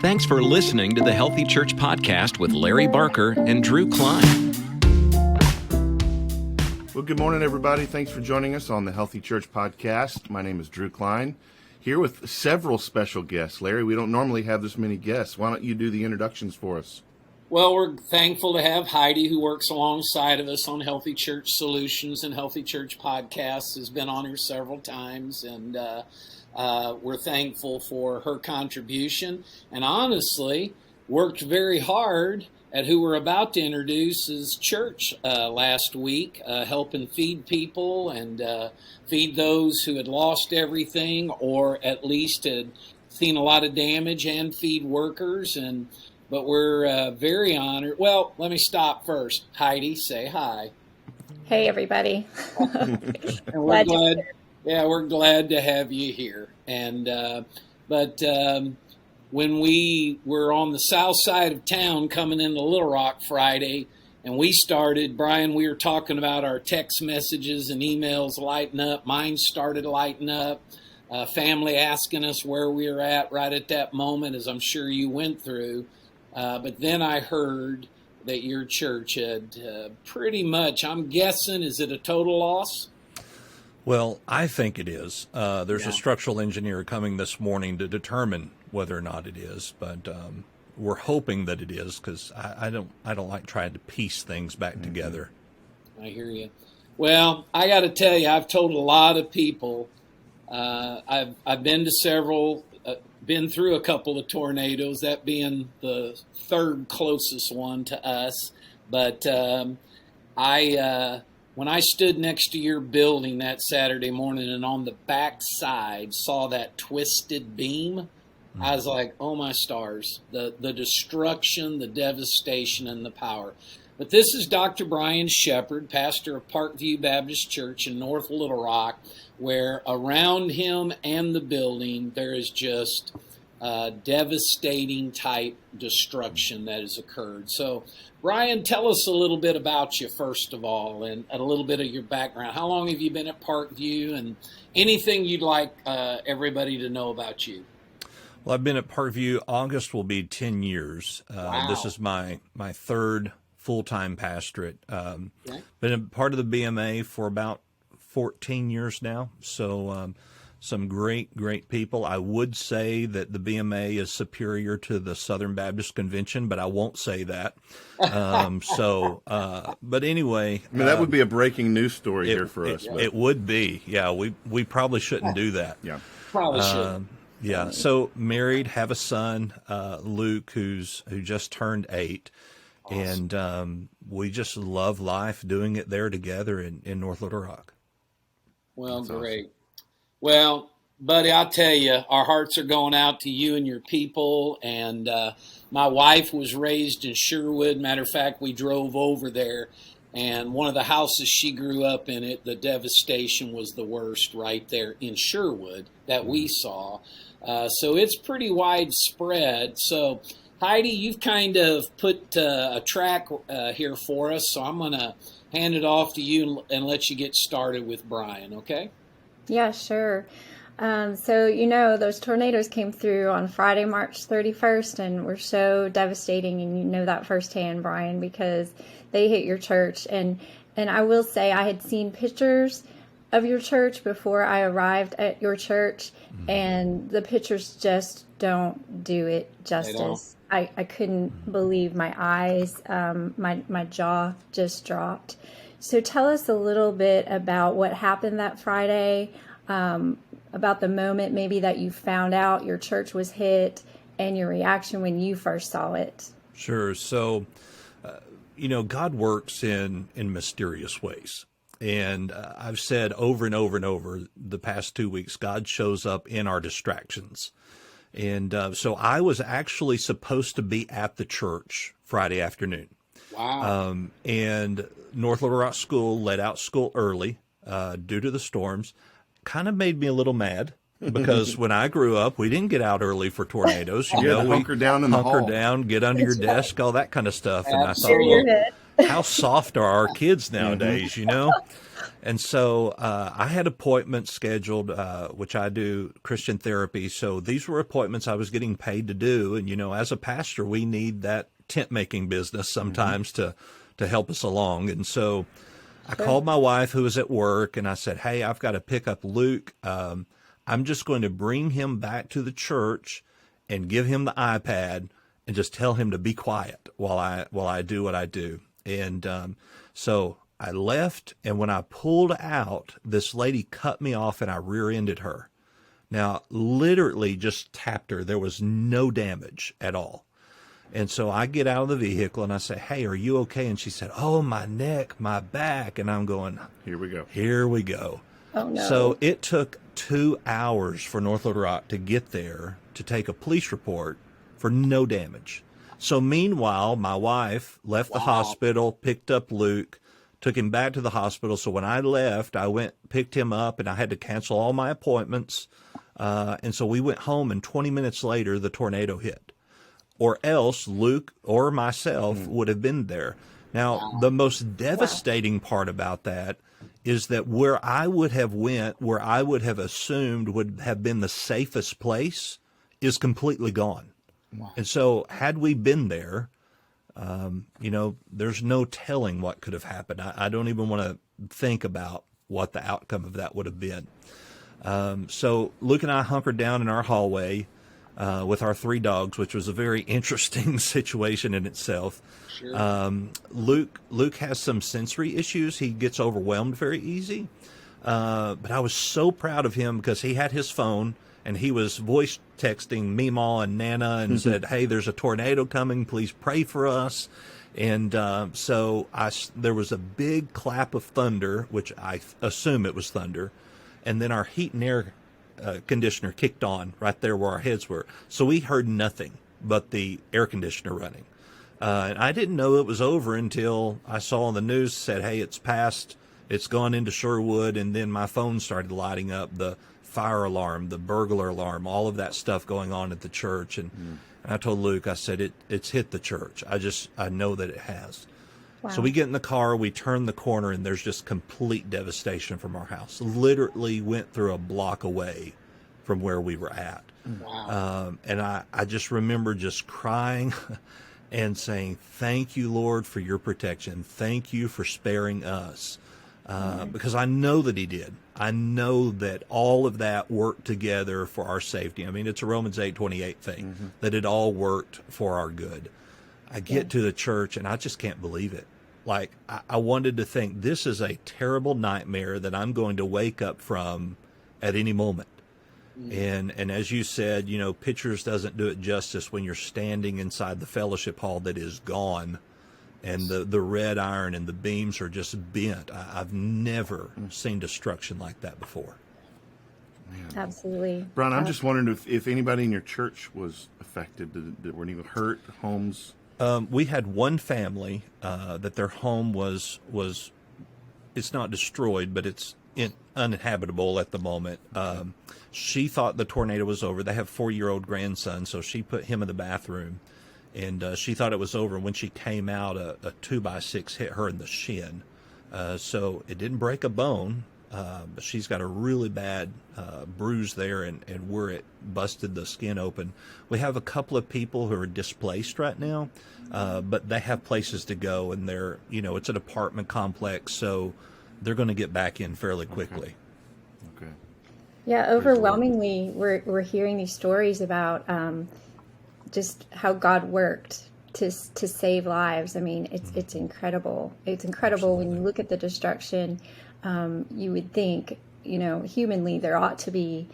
Thanks for listening to the Healthy Church Podcast with Larry Barker and Drew Klein. Well, good morning, everybody. Thanks for joining us on the Healthy Church Podcast. My name is Drew Klein, here with several special guests. Larry, we don't normally have this many guests. Why don't you do the introductions for us? Well, we're thankful to have Heidi, who works alongside of us on Healthy Church Solutions and Healthy Church Podcasts, has been on here several times, and we're thankful for her contribution, and honestly, worked very hard at who we're about to introduce as church last week, helping feed people and feed those who had lost everything or at least had seen a lot of damage, and feed workers. But we're very honored. Well, let me stop first. Heidi, say hi. Hey, everybody. And we're glad. Yeah, we're glad to have you here. And when we were on the south side of town coming into Little Rock Friday, and we started, Brian, we were talking about our text messages and emails lighting up. Mine started lighting up. Family asking us where we were at right at that moment, as I'm sure you went through. But then I heard that your church had pretty much, I'm guessing, is it a total loss? Well, I think it is. There's a structural engineer coming this morning to determine whether or not it is, but we're hoping that it is, because I don't like trying to piece things back together. I hear you. Well, I got to tell you, I've told a lot of people. I've been to several. Been through a couple of tornadoes, that being the third closest one to us. But when I stood next to your building that Saturday morning and on the back side saw that twisted beam, I was like, oh my stars, the destruction, the devastation, and the power. But this is Dr. Brian Sheppard, pastor of Parkview Baptist Church in North Little Rock, where around him and the building there is just devastating type destruction that has occurred. So, Brian, tell us a little bit about you, first of all, and a little bit of your background. How long have you been at Parkview, and anything you'd like everybody to know about you? Well, I've been at Parkview. August will be 10 years. Wow. This is my third full-time pastorate. Okay. Been a part of the BMA for about 14 years now. So some great people. I would say that the BMA is superior to the Southern Baptist Convention, but I won't say that. But anyway. I mean, that would be a breaking news story here for us. It would be. Yeah, we probably shouldn't do that. Yeah. Probably should. Yeah. So married, have a son, Luke, who just turned 8. Awesome. And we just love life, doing it there together in North Little Rock. Well, That's great. Awesome. Well, buddy, I'll tell you, our hearts are going out to you and your people. And my wife was raised in Sherwood. Matter of fact, we drove over there. And one of the houses she grew up in, the devastation was the worst right there in Sherwood that we saw. So it's pretty widespread. So, Heidi, you've kind of put a track here for us, so I'm going to hand it off to you and let you get started with Brian, okay? Yeah, sure. So, those tornadoes came through on Friday, March 31st, and were so devastating, and you know that firsthand, Brian, because they hit your church. And I will say I had seen pictures of your church before I arrived at your church, and the pictures just don't do it justice. I couldn't believe my eyes. My jaw just dropped. So tell us a little bit about what happened that Friday, about the moment maybe that you found out your church was hit, and your reaction when you first saw it. Sure. So, God works in mysterious ways. And I've said over and over and over the past 2 weeks, God shows up in our distractions. And so I was actually supposed to be at the church Friday afternoon. Wow. And North Little Rock School let out school early due to the storms. Kind of made me a little mad, because when I grew up, we didn't get out early for tornadoes. We hunker down in the hall. Hunker down, get under your desk, all that kind of stuff. And Absolutely. how soft are our kids nowadays, you know? And so I had appointments scheduled, which I do Christian therapy. So these were appointments I was getting paid to do. And, you know, as a pastor, we need that tent making business sometimes to help us along. And so I called my wife, who was at work, and I said, hey, I've got to pick up Luke. I'm just going to bring him back to the church and give him the iPad and just tell him to be quiet while I do what I do. And so I left, and when I pulled out, this lady cut me off, and I rear-ended her. Now, literally just tapped her. There was no damage at all. And so I get out of the vehicle, and I say, hey, are you okay? And she said, oh, my neck, my back. And I'm going, here we go. Here we go. Oh, no. So it took 2 hours for North Little Rock to get there to take a police report for no damage. So meanwhile, my wife left the hospital, picked up Luke, took him back to the hospital. So when I left, I went, picked him up, and I had to cancel all my appointments. And so we went home, and 20 minutes later, the tornado hit. Or else Luke or myself would have been there. Now, the most devastating part about that is that where I would have went, where I would have assumed would have been the safest place, is completely gone. Wow. And so had we been there, you know, there's no telling what could have happened. I don't even want to think about what the outcome of that would have been. So Luke and I hunkered down in our hallway with our 3 dogs, which was a very interesting situation in itself. Sure. Luke has some sensory issues. He gets overwhelmed very easy. But I was so proud of him because he had his phone and he was voice texting Meemaw and Nana and said, hey, there's a tornado coming. Please pray for us. And so there was a big clap of thunder, which I assume it was thunder. And then our heat and air conditioner kicked on right there where our heads were. So we heard nothing but the air conditioner running. And I didn't know it was over until I saw on the news said, hey, it's passed, it's gone into Sherwood. And then my phone started lighting up, the fire alarm, the burglar alarm, all of that stuff going on at the church. And I told Luke, I said, it's hit the church. I know that it has. Wow. So we get in the car, we turn the corner, and there's just complete devastation from our house. Literally went through a block away from where we were at. Wow. And I just remember just crying and saying, thank you, Lord, for your protection. Thank you for sparing us. Because I know that he did. I know that all of that worked together for our safety. I mean, it's a Romans 8:28 thing, that it all worked for our good. I get to the church, and I just can't believe it. Like, I wanted to think, this is a terrible nightmare that I'm going to wake up from at any moment. And as you said, you know, pictures doesn't do it justice when you're standing inside the fellowship hall that is gone, and the red iron and the beams are just bent. I've never seen destruction like that before. Man. Absolutely. Brian, I'm just wondering if anybody in your church was affected. Were anyone hurt? Homes? We had one family that their home was it's not destroyed, but it's uninhabitable at the moment. She thought the tornado was over. They have a 4-year-old grandson, so she put him in the bathroom, and she thought it was over. When she came out, a 2x6 hit her in the shin. So it didn't break a bone, but she's got a really bad bruise there, and where it busted the skin open. We have a couple of people who are displaced right now, but they have places to go, and they're, you know, it's an apartment complex, so they're going to get back in fairly quickly. Okay. Yeah, overwhelmingly, we're hearing these stories about just how God worked to save lives. I mean, it's incredible. It's incredible. Absolutely. When you look at the destruction. You would think, you know, humanly there ought to be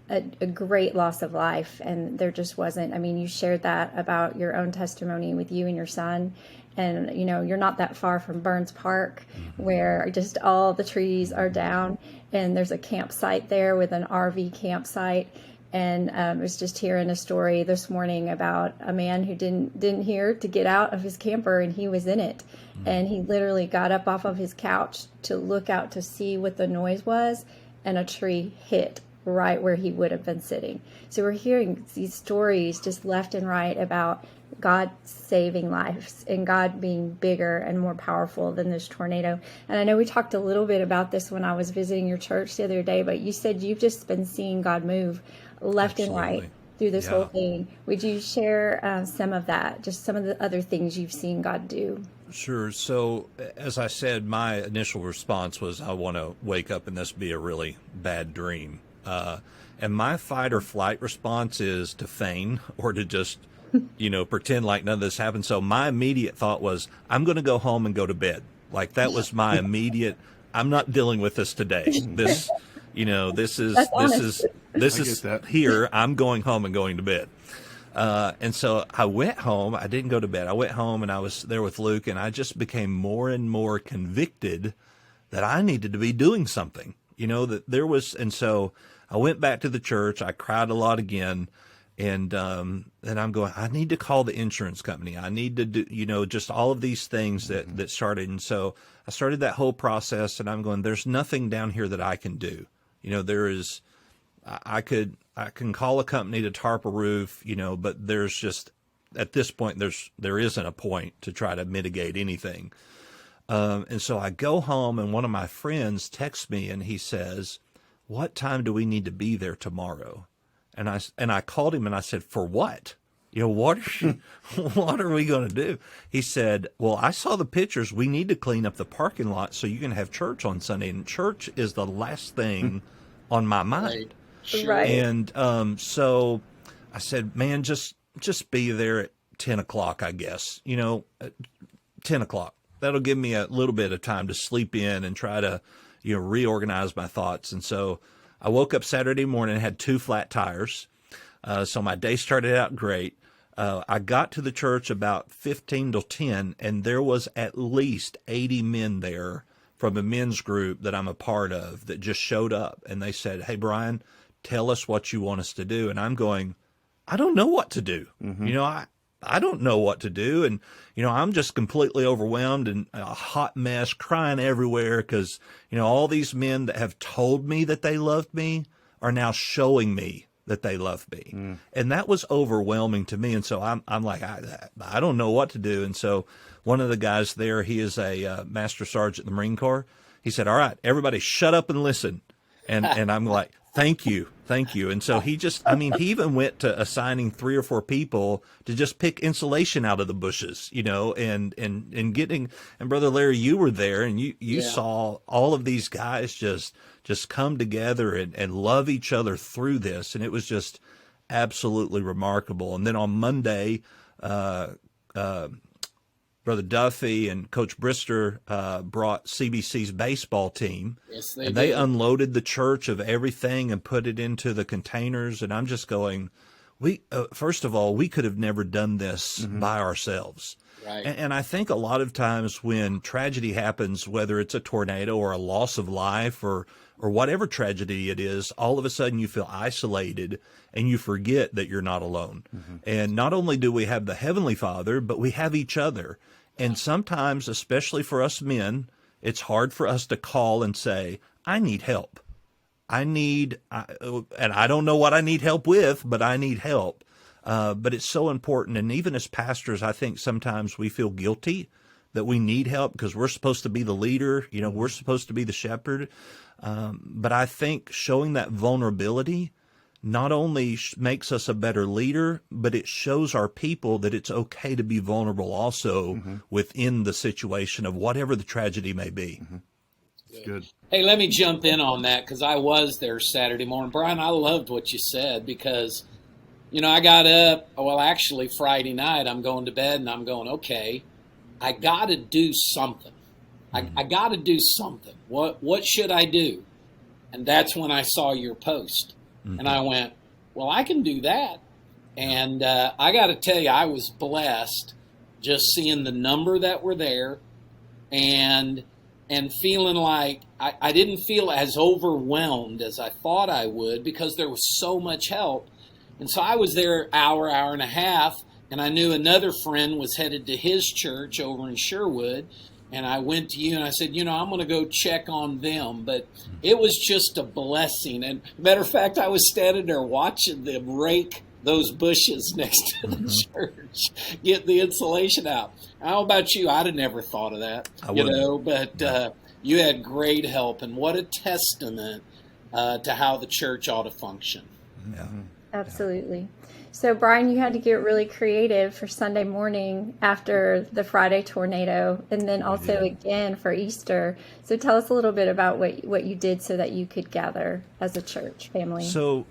a great loss of life, and there just wasn't. I mean, you shared that about your own testimony with you and your son, and, you know, you're not that far from Burns Park, where just all the trees are down, and there's a campsite there with an RV campsite. And I was just hearing a story this morning about a man who didn't hear to get out of his camper, and he was in it. And he literally got up off of his couch to look out to see what the noise was, and a tree hit right where he would have been sitting. So we're hearing these stories just left and right about God saving lives and God being bigger and more powerful than this tornado. And I know we talked a little bit about this when I was visiting your church the other day, but you said you've just been seeing God move left and right through this whole thing. Would you share some of that, just some of the other things you've seen God do? Sure. So, as I said, my initial response was, I want to wake up and this be a really bad dream. And my fight or flight response is to feign or to just, pretend like none of this happened. So my immediate thought was, I'm going to go home and go to bed. Like that was my immediate, I'm not dealing with this today. This, this is here. I'm going home and going to bed. And so I went home. I didn't go to bed. I went home and I was there with Luke, and I just became more and more convicted that I needed to be doing something, that there was. And so I went back to the church. I cried a lot again. And then I'm going, I need to call the insurance company. I need to do, just all of these things that started. And so I started that whole process, and I'm going, there's nothing down here that I can do. There is, I can call a company to tarp a roof, but there's just, at this point, there isn't a point to try to mitigate anything. And so I go home, and one of my friends texts me, and he says, what time do we need to be there tomorrow? And I called him and I said, for what? What are we going to do? He said, well, I saw the pictures. We need to clean up the parking lot so you can have church on Sunday. And church is the last thing on my mind. Right. Sure. Right. And so I said, man, just be there at 10 o'clock, I guess. 10 o'clock. That'll give me a little bit of time to sleep in and try to, reorganize my thoughts. And so I woke up Saturday morning and had 2 flat tires. So my day started out great. I got to the church about 15 till 10, and there was at least 80 men there from a men's group that I'm a part of that just showed up. And they said, hey, Brian, tell us what you want us to do. And I'm going, I don't know what to do. I don't know what to do. And, I'm just completely overwhelmed and a hot mess, crying everywhere because, all these men that have told me that they loved me are now showing me that they love me. And that was overwhelming to me. And so I'm like, I don't know what to do. And so one of the guys there, he is a master sergeant in the Marine Corps. He said, all right, everybody shut up and listen. And I'm like, thank you. And so he even went to assigning 3 or 4 people to just pick insulation out of the bushes, and getting, and Brother Larry, you were there and you saw all of these guys just come together and love each other through this. And it was just absolutely remarkable. And then on Monday, Brother Duffy and Coach Brister brought CBC's baseball team. Yes, and they unloaded the church of everything and put it into the containers. And I'm just going, first of all, we could have never done this by ourselves. Right. And I think a lot of times when tragedy happens, whether it's a tornado or a loss of life or whatever tragedy it is, all of a sudden you feel isolated and you forget that you're not alone. And not only do we have the Heavenly Father, but we have each other. And sometimes, especially for us men, it's hard for us to call and say, I need help. And I don't know what I need help with, but I need help. But it's so important. And even as pastors, I think sometimes we feel guilty that we need help because we're supposed to be the leader. We're supposed to be the shepherd. But I think showing that vulnerability not only makes us a better leader, but it shows our people that it's okay to be vulnerable also within the situation of whatever the tragedy may be. It's good. Hey, let me jump in on that because I was there Saturday morning. Brian, I loved what you said because, I got up, actually Friday night, I'm going to bed and I'm going, okay, I got to do something. I got to do something. What should I do? And that's when I saw your post. And I went, well, I can do that. And I got to tell you, I was blessed just seeing the number that were there and feeling like I didn't feel as overwhelmed as I thought I would because there was so much help. And so I was there hour and a half, and I knew another friend was headed to his church over in Sherwood. And I went to you and I said, I'm going to go check on them. But it was just a blessing. And matter of fact, I was standing there watching them rake those bushes next to the church, get the insulation out. How about you? I'd have never thought of that, but you had great help. And what a testament to how the church ought to function. Yeah. Absolutely. So, Brian, you had to get really creative for Sunday morning after the Friday tornado, and then also again for Easter. So tell us a little bit about what you did so that you could gather as a church family. So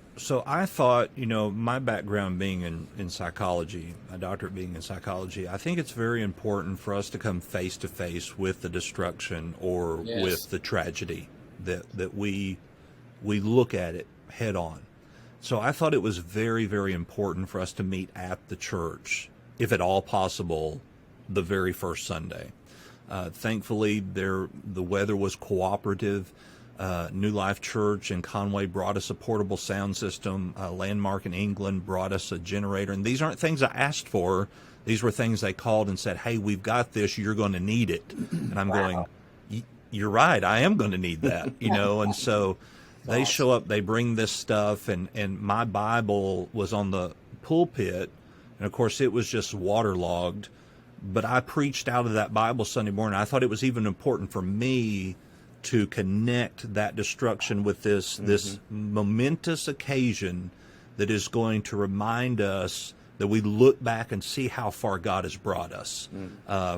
I thought, my background being in psychology, my doctorate being in psychology, I think it's very important for us to come face to face with the destruction or with the tragedy, that we look at it head on. So I thought it was very, very important for us to meet at the church, if at all possible, the very first Sunday. Thankfully, the weather was cooperative. New Life Church in Conway brought us a portable sound system. Landmark in England brought us a generator. And these aren't things I asked for. These were things they called and said, hey, we've got this. You're going to need it. And I'm going, you're right. I am going to need that, And so they show up, they bring this stuff, and my Bible was on the pulpit, and of course it was just waterlogged, but I preached out of that Bible Sunday morning. I thought it was even important for me to connect that destruction with this momentous occasion that is going to remind us that we look back and see how far God has brought us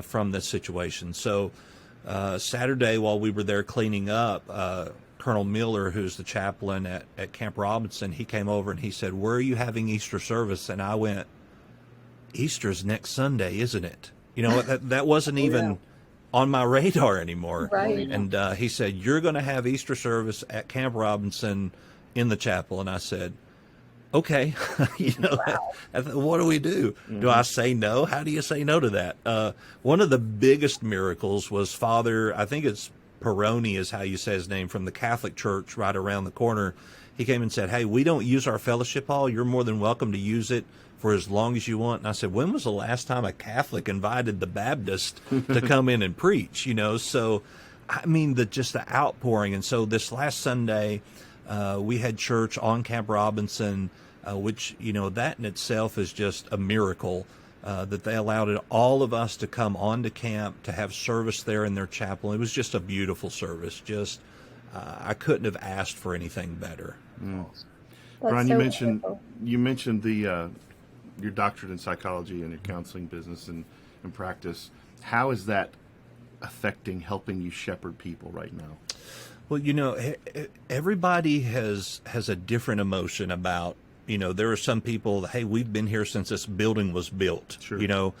from this situation. So Saturday, while we were there cleaning up, Colonel Miller, who's the chaplain at Camp Robinson, he came over and he said, where are you having Easter service? And I went, Easter's next Sunday, isn't it? That wasn't even on my radar anymore. Right. And he said, you're going to have Easter service at Camp Robinson in the chapel. And I said, okay, what do we do? Do I say no? How do you say no to that? One of the biggest miracles was Father, I think it's Peroni is how you say his name, from the Catholic Church right around the corner. He came and said, hey, we don't use our fellowship hall. You're more than welcome to use it for as long as you want. And I said, when was the last time a Catholic invited the Baptist to come in and preach? So, I mean, just the outpouring. And so this last Sunday, we had church on Camp Robinson, which, that in itself is just a miracle. That they allowed all of us to come onto camp to have service there in their chapel. It was just a beautiful service. I couldn't have asked for anything better. Brian, so you mentioned your doctorate in psychology and your counseling business and practice. How is that helping you shepherd people right now? Well, everybody has a different emotion about. There are some people, hey, we've been here since this building was built. Sure.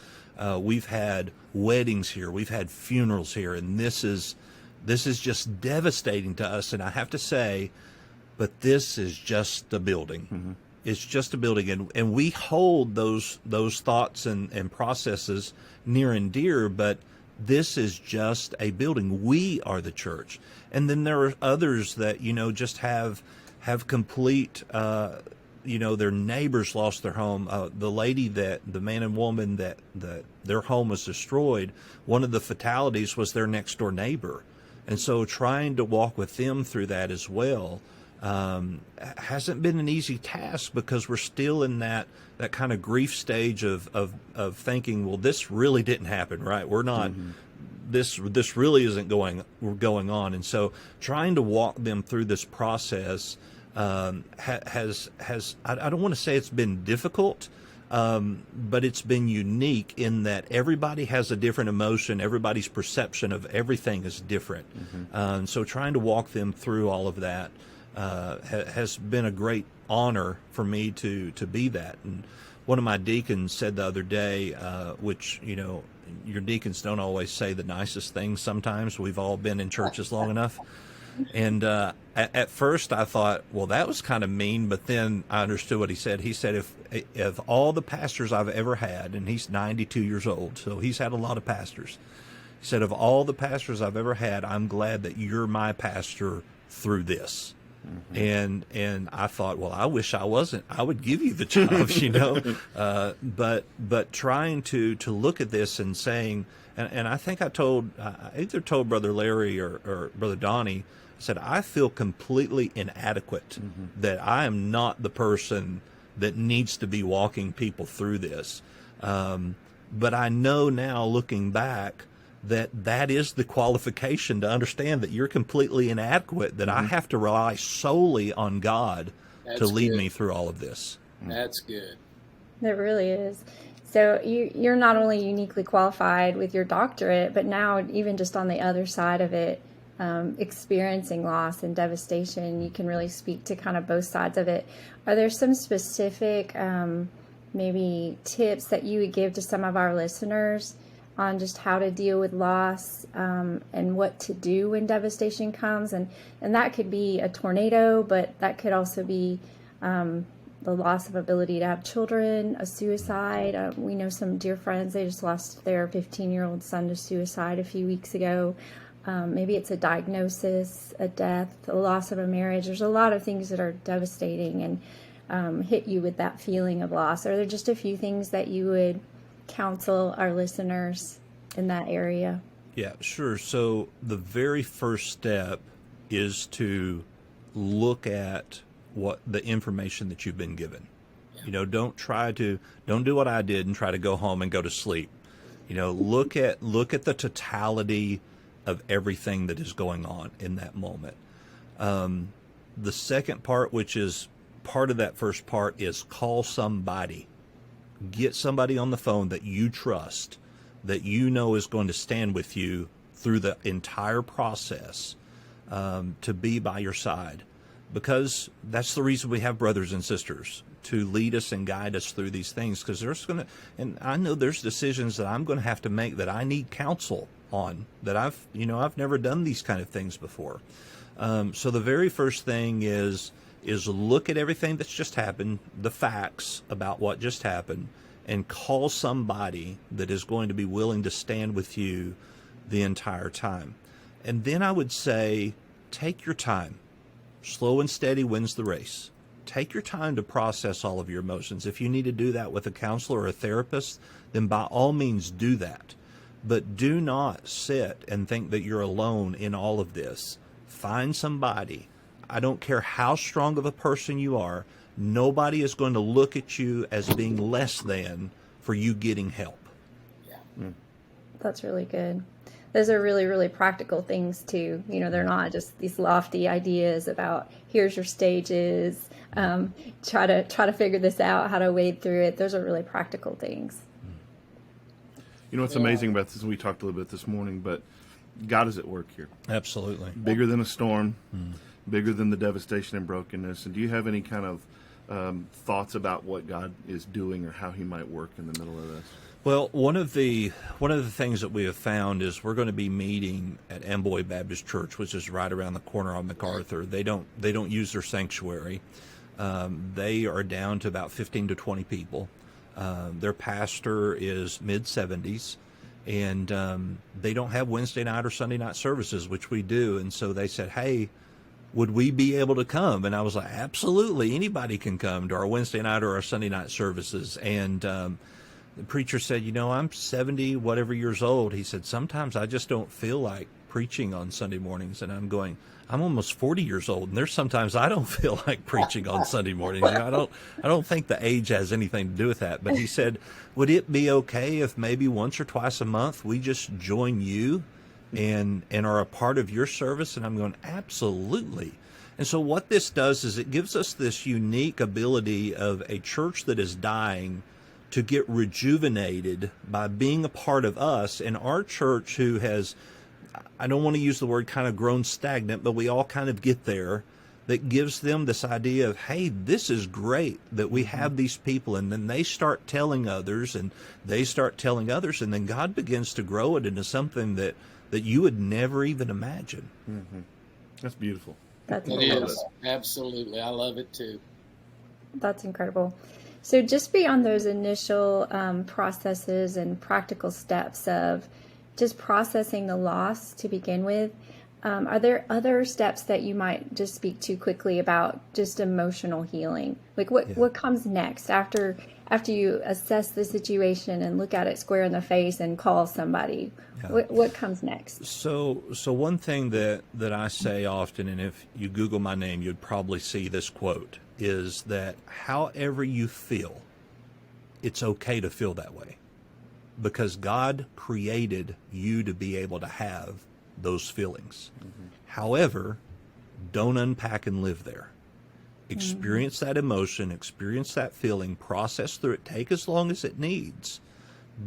We've had weddings here, we've had funerals here, and this is just devastating to us. And I have to say, but this is just the building. Mm-hmm. It's just a building, and we hold those thoughts and processes near and dear, but this is just a building. We are the church. And then there are others that, just have complete their neighbors lost their home. The man and woman that their home was destroyed, one of the fatalities was their next door neighbor. And so trying to walk with them through that as well hasn't been an easy task, because we're still in that kind of grief stage of thinking, well, this really didn't happen, right? We're not, this really isn't going on. And so trying to walk them through this process has I don't want to say it's been difficult, but it's been unique in that everybody has a different emotion. Everybody's perception of everything is different. So trying to walk them through all of that has been a great honor for me to be that. And one of my deacons said the other day, which, your deacons don't always say the nicest things sometimes. We've all been in churches long enough. And at first I thought, well, that was kind of mean, but then I understood what he said. He said, if all the pastors I've ever had, and he's 92 years old, so he's had a lot of pastors. He said, of all the pastors I've ever had, I'm glad that you're my pastor through this. And I thought, well, I wish I wasn't. I would give you the job, you know. But trying to look at this and saying, and I think I either told Brother Larry or Brother Donnie, I said, I feel completely inadequate, that I am not the person that needs to be walking people through this. But I know now, looking back, that is the qualification to understand that you're completely inadequate, that I have to rely solely on God to lead me through all of this. That's good. It really is. So you're not only uniquely qualified with your doctorate, but now even just on the other side of it, experiencing loss and devastation, you can really speak to kind of both sides of it. Are there some specific maybe tips that you would give to some of our listeners on just how to deal with loss and what to do when devastation comes? And that could be a tornado, but that could also be the loss of ability to have children, a suicide. We know some dear friends, they just lost their 15-year-old son to suicide a few weeks ago. Maybe it's a diagnosis, a death, a loss of a marriage. There's a lot of things that are devastating and hit you with that feeling of loss. Are there just a few things that you would counsel our listeners in that area? Yeah, sure. So the very first step is to look at what the information that you've been given. You know, don't do what I did and try to go home and go to sleep. You know, look at the totality of everything that is going on in that moment. The second part, which is part of that first part, is call somebody. Get somebody on the phone that you trust, that you know is going to stand with you through the entire process, to be by your side. Because that's the reason we have brothers and sisters, to lead us and guide us through these things. Because and I know there's decisions that I'm going to have to make that I need counsel on, that I've never done these kind of things before. So the very first thing is look at everything that's just happened, the facts about what just happened, and call somebody that is going to be willing to stand with you the entire time. And then I would say, take your time. Slow and steady wins the race. Take your time to process all of your emotions. If you need to do that with a counselor or a therapist, then by all means do that. But do not sit and think that you're alone in all of this. Find somebody. I don't care how strong of a person you are, nobody is going to look at you as being less than for you getting help. Yeah. That's really good. Those are really, really practical things too. You know, they're not just these lofty ideas about here's your stages, try to figure this out, how to wade through it. Those are really practical things. You know what's amazing about this, and we talked a little bit this morning, but God is at work here. Absolutely. Bigger than a storm, bigger than the devastation and brokenness. And do you have any kind of thoughts about what God is doing or how he might work in the middle of this? Well, one of the things that we have found is we're going to be meeting at Amboy Baptist Church, which is right around the corner on MacArthur. They don't use their sanctuary. They are down to about 15 to 20 people. Their pastor is mid-70s, and they don't have Wednesday night or Sunday night services, which we do. And so they said, hey, would we be able to come? And I was like, absolutely, anybody can come to our Wednesday night or our Sunday night services. And the preacher said, I'm 70 whatever years old. He said, sometimes I just don't feel like preaching on Sunday mornings. And I'm going, I'm almost 40 years old, and there's sometimes I don't feel like preaching on Sunday mornings. I don't think the age has anything to do with that. But he said, would it be okay if maybe once or twice a month we just join you and are a part of your service? And I'm going, absolutely. And so what this does is it gives us this unique ability of a church that is dying to get rejuvenated by being a part of us, and our church, who has, I don't want to use the word kind of grown stagnant, but we all kind of get there, that gives them this idea of, hey, this is great that we have these people. And then they start telling others, and they start telling others, and then God begins to grow it into something that you would never even imagine. Mm-hmm. That's beautiful. That's It is. Absolutely. I love it too. That's incredible. So just beyond those initial processes and practical steps of just processing the loss to begin with, Are there other steps that you might just speak to quickly about just emotional healing? Like what comes next after you assess the situation and look at it square in the face and call somebody? Yeah. What comes next? So one thing that I say often, and if you Google my name, you'd probably see this quote, is that however you feel, it's okay to feel that way, because God created you to be able to have those feelings. Mm-hmm. However, don't unpack and live there. Experience that emotion, experience that feeling, process through it, take as long as it needs,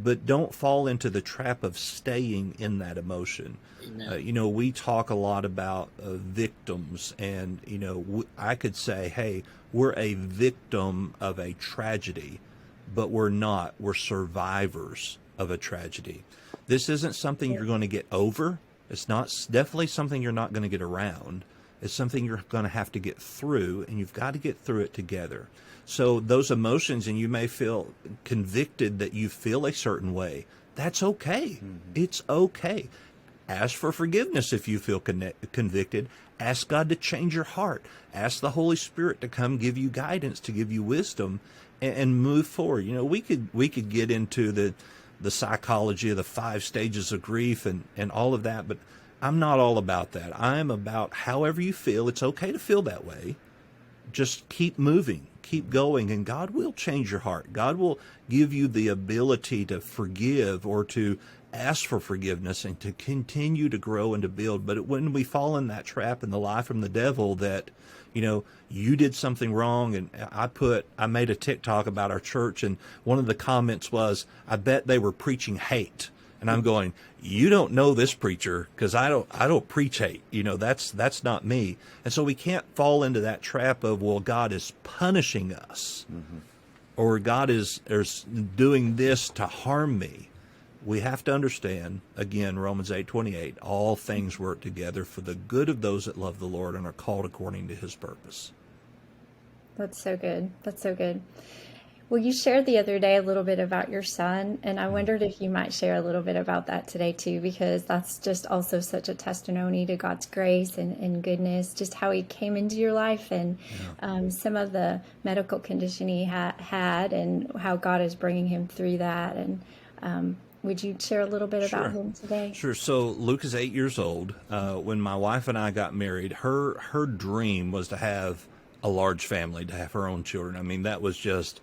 but don't fall into the trap of staying in that emotion. We talk a lot about victims, and, I could say, hey, we're a victim of a tragedy, but we're not. We're survivors of a tragedy. This isn't something you're going to get over. It's definitely something you're not going to get around. It's something you're going to have to get through, and you've got to get through it together. So those emotions, and you may feel convicted that you feel a certain way. That's okay. Mm-hmm. It's okay. Ask for forgiveness if you feel convicted. Ask God to change your heart. Ask the Holy Spirit to come give you guidance, to give you wisdom, and move forward. We could get into the psychology of the 5 stages of grief and all of that, but I'm not all about that. I'm about however you feel. It's okay to feel that way. Just keep moving, keep going, and God will change your heart. God will give you the ability to forgive or to ask for forgiveness and to continue to grow and to build. But when we fall in that trap and the lie from the devil that, you did something wrong, and I made a TikTok about our church, and one of the comments was, I bet they were preaching hate. And I'm going, you don't know this preacher, because I don't preach hate. That's not me. And so we can't fall into that trap of, well, God is punishing us, mm-hmm. or God is doing this to harm me. We have to understand, again, Romans 8:28, all things work together for the good of those that love the Lord and are called according to his purpose. That's so good. That's so good. Well, you shared the other day a little bit about your son, and I wondered if you might share a little bit about that today too, because that's just also such a testimony to God's grace and goodness, just how he came into your life, and some of the medical condition he had and how God is bringing him through that. And would you share a little bit about him today? Sure. So Luke is 8 years old. When my wife and I got married, her dream was to have a large family, to have her own children. I mean, that was just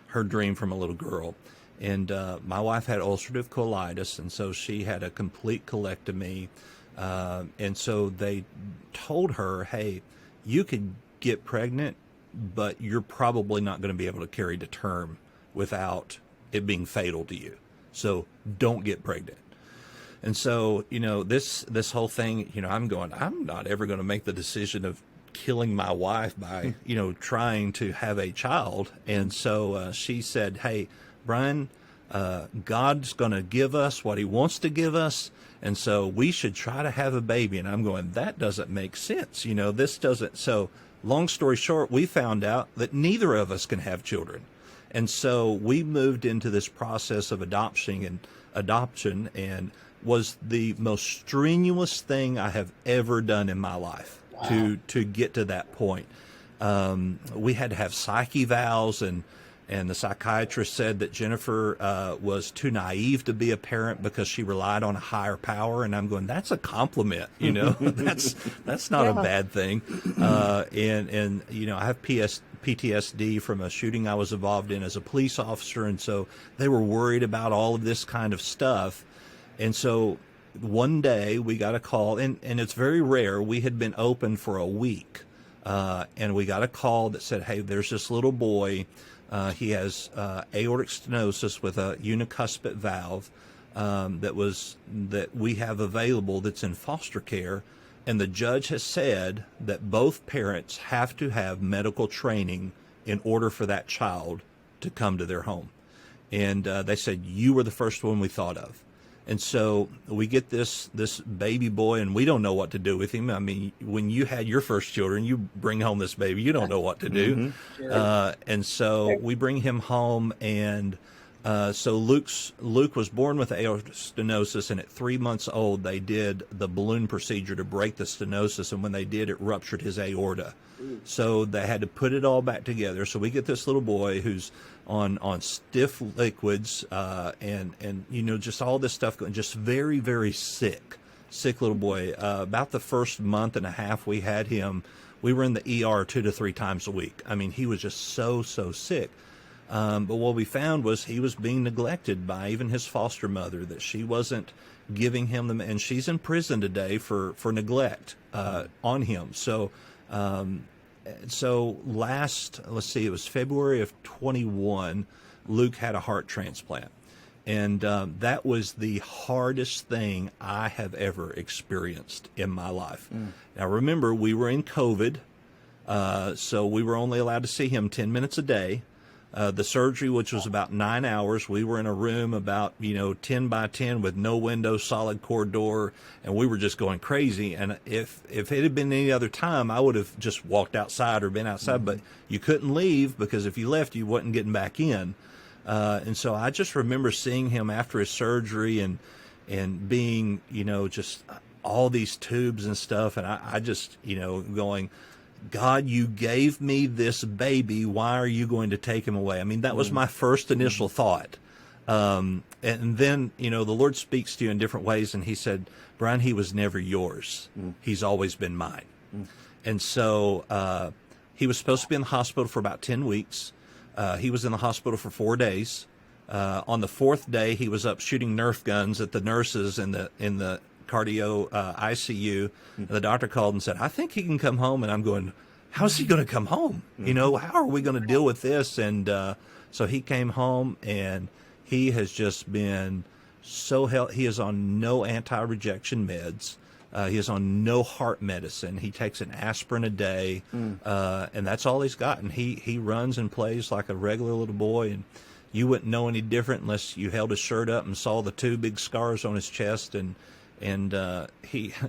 her dream from a little girl. And my wife had ulcerative colitis, and so she had a complete colectomy. And so they told her, hey, you could get pregnant, but you're probably not going to be able to carry to term without it being fatal to you. So don't get pregnant. And so, this whole thing, I'm not ever going to make the decision of killing my wife by, trying to have a child. And so she said, hey, Brian, God's going to give us what he wants to give us. And so we should try to have a baby. And I'm going, that doesn't make sense. This doesn't. So long story short, we found out that neither of us can have children. And so we moved into this process of adoption and was the most strenuous thing I have ever done in my life. Wow. to get to that point. We had to have psych evals, and the psychiatrist said that Jennifer was too naive to be a parent because she relied on a higher power. And I'm going, that's a compliment, that's not a bad thing. And I have PTSD from a shooting I was involved in as a police officer. And so they were worried about all of this kind of stuff. And so one day we got a call, and it's very rare. We had been open for a week, and we got a call that said, hey, there's this little boy. He has aortic stenosis with a unicuspid valve that we have available that's in foster care. And the judge has said that both parents have to have medical training in order for that child to come to their home. And they said, you were the first one we thought of. And so we get this baby boy, and we don't know what to do with him. I mean, when you had your first children, you bring home this baby, you don't know what to do. Mm-hmm. Sure. And so we bring him home, and So Luke was born with aortic stenosis, and at 3 months old, they did the balloon procedure to break the stenosis, and when they did, it ruptured his aorta. So they had to put it all back together. So we get this little boy who's on stiff liquids, and just all this stuff going, just very, very sick little boy. About the first month and a half we had him, we were in the ER 2 to 3 times a week. I mean, he was just so sick. But what we found was he was being neglected by even his foster mother, that she wasn't giving him them, and she's in prison today for neglect on him. So let's see, it was February of 21, Luke had a heart transplant. And that was the hardest thing I have ever experienced in my life. Now, remember, we were in COVID, so we were only allowed to see him 10 minutes a day. The surgery, which was about 9 hours, we were in a room about 10 by 10 with no window, solid core door, and we were just going crazy. And if it had been any other time, I would have just walked outside or been outside, but you couldn't leave, because if you left, you wasn't getting back in. And so I just remember seeing him after his surgery and being, just all these tubes and stuff, and I just, going, God, you gave me this baby. Why are you going to take him away? I mean, that was my first initial thought. And then, the Lord speaks to you in different ways. And he said, Brian, he was never yours. He's always been mine. And so he was supposed to be in the hospital for about 10 weeks. He was in the hospital for 4 days. On the 4th day, he was up shooting Nerf guns at the nurses in the cardio ICU. And the doctor called and said, I think he can come home. And I'm going, how's he going to come home? How are we going to deal with this? And so he came home, and he has just been so healthy. He is on no anti-rejection meds. He is on no heart medicine. He takes an aspirin a day, and that's all he's got. And he runs and plays like a regular little boy, and you wouldn't know any different unless you held his shirt up and saw the 2 big scars on his chest. And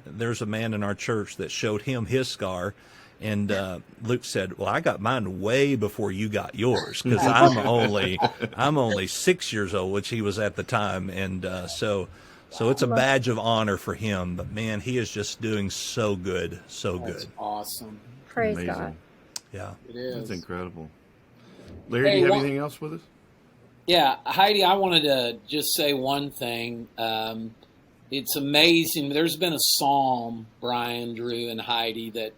there's a man in our church that showed him his scar, and Luke said, well, I got mine way before you got yours, because I'm only 6 years old, which he was at the time. And so it's a badge of honor for him. But man, he is just doing so good. That's awesome. Praise Amazing. God. Yeah. It is. That's incredible. Larry, do you have anything else with us? Yeah, Heidi, I wanted to just say one thing. It's amazing. There's been a psalm, Brian, Drew, and Heidi, that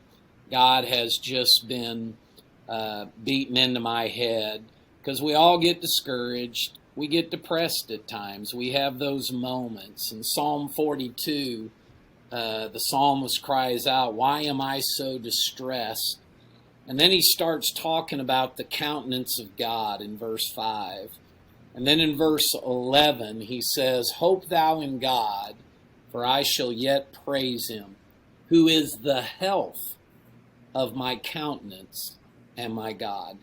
God has just been beaten into my head, because we all get discouraged. We get depressed at times. We have those moments. In Psalm 42, the psalmist cries out, why am I so distressed? And then he starts talking about the countenance of God in verse 5. And then in verse 11, he says, hope thou in God, for I shall yet praise him, who is the health of my countenance and my God.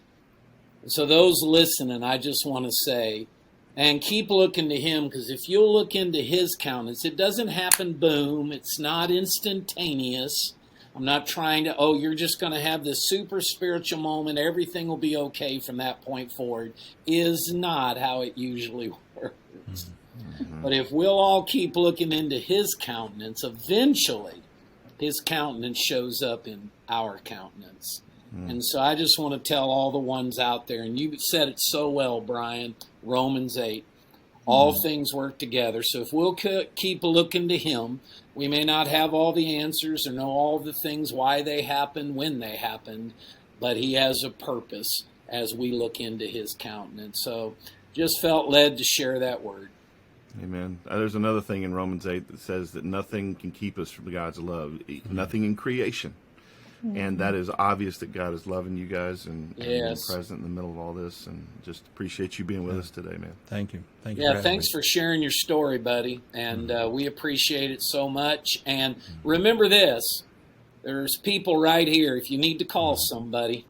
And so those listening, I just want to say, and keep looking to him, because if you'll look into his countenance, it doesn't happen boom. It's not instantaneous. I'm not trying to, you're just going to have this super spiritual moment. Everything will be okay from that point forward. Is not how it usually works. Mm-hmm. But if we'll all keep looking into his countenance, eventually his countenance shows up in our countenance. Mm. And so I just want to tell all the ones out there, and you said it so well, Brian, Romans 8. All things work together. So if we'll keep looking to him, we may not have all the answers or know all the things, why they happened, when they happened, but he has a purpose as we look into his countenance. So just felt led to share that word. Amen. There's another thing in Romans 8 that says that nothing can keep us from God's love, nothing in creation. And that is obvious that God is loving you guys and being present in the middle of all this. And just appreciate you being with us today, man. Thank you. Thank you. Yeah, thanks for sharing your story, buddy. And we appreciate it so much. And remember this, there's people right here. If you need to call somebody,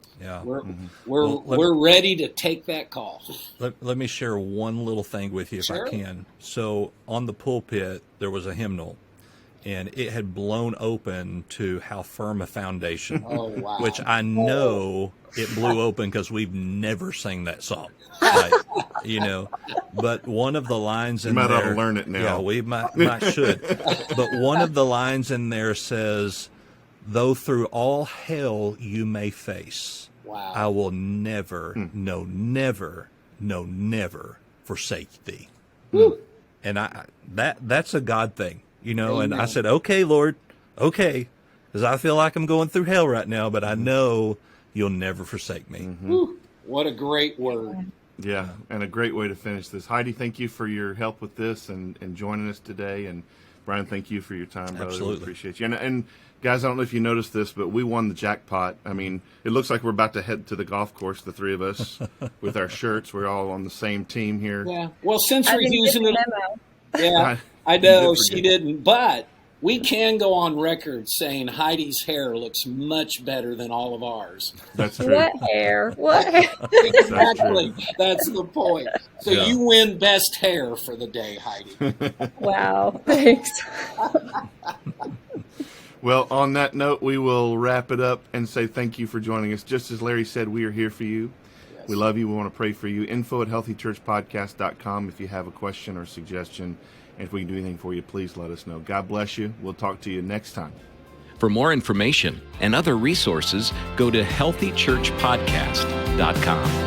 we're ready to take that call. Let me share one little thing with you if I can. So on the pulpit, there was a hymnal. and it had blown open to How Firm a Foundation. Oh, wow. Which I know it blew open because we've never sang that song. Like, but one of the lines in there. You might ought to learn it now. Yeah, we might should. But one of the lines in there says, though through all hell you may face, wow, I will never, never forsake thee. And that's a God thing, Amen. And I said, okay, Lord, okay, because I feel like I'm going through hell right now, but I know you'll never forsake me. What a great word. Yeah, and a great way to finish this. Heidi, thank you for your help with this and joining us today. And Brian, thank you for your time, brother. Absolutely. We appreciate you. And guys, I don't know if you noticed this, but we won the jackpot. I mean, it looks like we're about to head to the golf course, the three of us, with our shirts. We're all on the same team here. Yeah. Well, since we're using it, Yeah, I know she didn't, but we can go on record saying Heidi's hair looks much better than all of ours. That's true. What hair? What hair? Exactly. That's the point. So you win best hair for the day, Heidi. Wow. Thanks. Well, on that note, we will wrap it up and say thank you for joining us. Just as Larry said, we are here for you. Yes. We love you. We want to pray for you. info@healthychurchpodcast.com if you have a question or suggestion. And if we can do anything for you, please let us know. God bless you. We'll talk to you next time. For more information and other resources, go to healthychurchpodcast.com.